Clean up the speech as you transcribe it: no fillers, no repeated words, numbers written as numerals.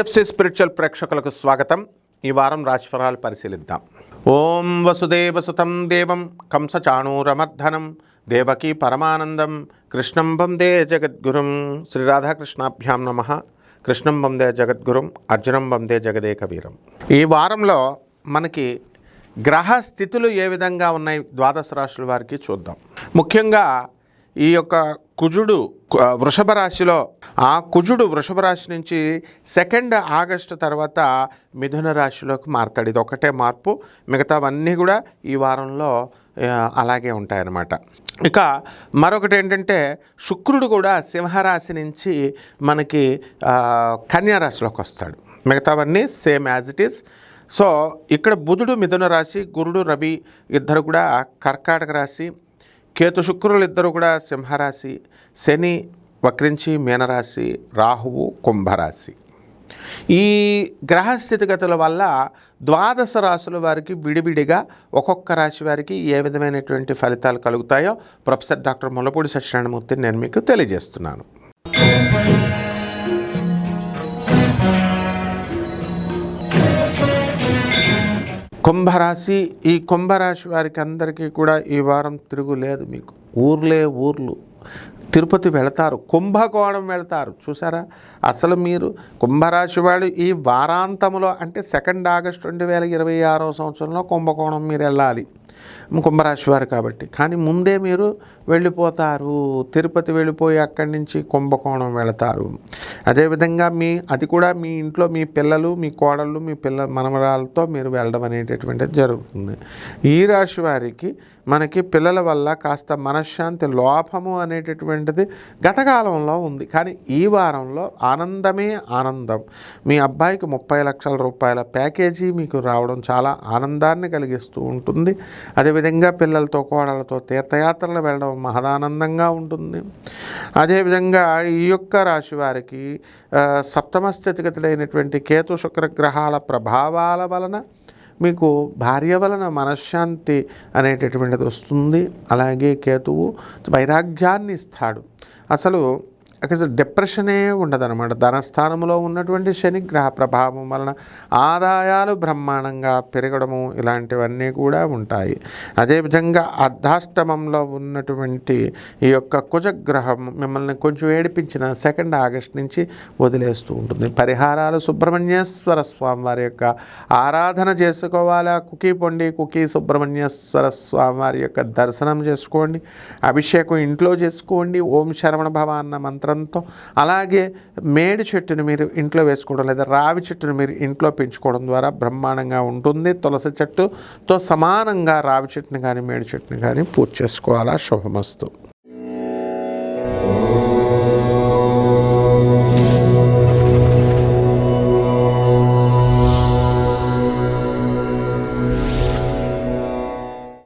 TFC spiritual ప్రేక్షకులకు స్వాగతం. ఈ వారం రాశిఫలాలు పరిశీలిద్దాం. ఓం వసుదేవసుతం దేవం కంసచాణూరమర్ధనం దేవకీ పరమానందం కృష్ణం వందే జగద్గురుం. శ్రీ రాధాకృష్ణాభ్యాం నమః. కృష్ణం వందే జగద్గురుం, అర్జునం వందే జగదేకవీరం. ఈ వారంలో మనకి గ్రహ స్థితులు ఏ విధంగా ఉన్నాయి ద్వాదశ రాశుల వారికి చూద్దాం. ముఖ్యంగా ఈ యొక్క కుజుడు వృషభ రాశిలో, ఆ కుజుడు వృషభ రాశి నుంచి 2 ఆగస్టు తర్వాత మిథున రాశిలోకి మారుతాడు. ఇది ఒకటే మార్పు, మిగతావన్నీ కూడా ఈ వారంలో అలాగే ఉంటాయన్నమాట. ఇక మరొకటి ఏంటంటే శుక్రుడు కూడా సింహరాశి నుంచి మనకి కన్యారాశిలోకి వస్తాడు. మిగతావన్నీ same as it is. So ఇక్కడ బుధుడు మిథున రాశి, గురుడు రవి ఇద్దరు కూడా కర్కాటక రాశి, కేతు శుక్రులు ఇద్దరు కూడా సింహరాశి, శని వక్రించి మీనరాశి, రాహువు కుంభరాశి. ఈ గ్రహ స్థితిగతుల వల్ల ద్వాదశ రాశుల వారికి విడివిడిగా ఒక్కొక్క రాశి వారికి ఏ విధమైనటువంటి ఫలితాలు కలుగుతాయో ప్రొఫెసర్ డాక్టర్ ముల్లపూడి సత్యనారాయణమూర్తి నేను మీకు తెలియజేస్తున్నాను. కుంభరాశి, ఈ కుంభరాశి వారికి అందరికీ కూడా ఈ వారం తిరుగులేదు. మీకు ఊర్లు తిరుపతి వెళతారు, కుంభకోణం వెళతారు. చూసారా, అసలు మీరు కుంభరాశి వాడు ఈ వారాంతంలో అంటే 2 ఆగస్టు 2026 సంవత్సరంలో కుంభకోణం మీరు వెళ్ళాలి, కుంభరాశి వారు కాబట్టి. కానీ ముందే మీరు వెళ్ళిపోతారు, తిరుపతి వెళ్ళిపోయి అక్కడి నుంచి కుంభకోణం వెళతారు. అదేవిధంగా అది కూడా మీ ఇంట్లో మీ పిల్లలు, మీ కోడళ్ళు, మీ మనవరాలతో మీరు వెళ్ళడం అనేటటువంటిది జరుగుతుంది. ఈ రాశి వారికి మనకి పిల్లల వల్ల కాస్త మనశ్శాంతి లోపము అనేటటువంటిది గతకాలంలో ఉంది. కానీ ఈ వారంలో ఆనందమే ఆనందం. మీ అబ్బాయికి 30 లక్షల రూపాయల ప్యాకేజీ మీకు రావడం చాలా ఆనందాన్ని కలిగిస్తూ ఉంటుంది. అదేవిధంగా పిల్లలతో కోడలతో తీర్థయాత్రలు వెళ్ళడం మహదానందంగా ఉంటుంది. అదేవిధంగా ఈ యొక్క రాశి వారికి సప్తమ స్థితిగతులైనటువంటి కేతు శుక్ర గ్రహాల ప్రభావాల వలన మీకు భార్య వలన మనశ్శాంతి అనేటటువంటిది వస్తుంది. అలాగే కేతువు వైరాగ్యాన్ని ఇస్తాడు. అసలు డిప్రెషనే ఉండదన్నమాట. ధనస్థానంలో ఉన్నటువంటి శని గ్రహ ప్రభావం వలన ఆదాయాలు బ్రహ్మాండంగా పెరగడము ఇలాంటివన్నీ కూడా ఉంటాయి. అదేవిధంగా అర్ధాష్టమంలో ఉన్నటువంటి ఈ యొక్క కుజగ్రహం మిమ్మల్ని కొంచెం ఏడిపించిన 2 ఆగస్టు నుంచి వదిలేస్తూ ఉంటుంది. పరిహారాలు సుబ్రహ్మణ్యేశ్వర స్వామి వారి యొక్క ఆరాధన చేసుకోవాలా. కుకీ సుబ్రహ్మణ్యేశ్వర స్వామి వారి యొక్క దర్శనం చేసుకోండి, అభిషేకం ఇంట్లో చేసుకోండి ఓం శరవణ భవ అన్న మంత్రంతో. అలాగే మేడి చెట్టును మీరు ఇంట్లో వేసుకోవడం లేదా రావి చెట్టును మీరు ఇంట్లో పెంచుకోవడం ద్వారా బ్రహ్మాండంగా ఉంటుంది. తులసి చెట్టుతో సమానంగా రావి చెట్టుని కానీ మేడి చెట్టుని కానీ పూజ చేసుకోవాలా. శుభమస్తు.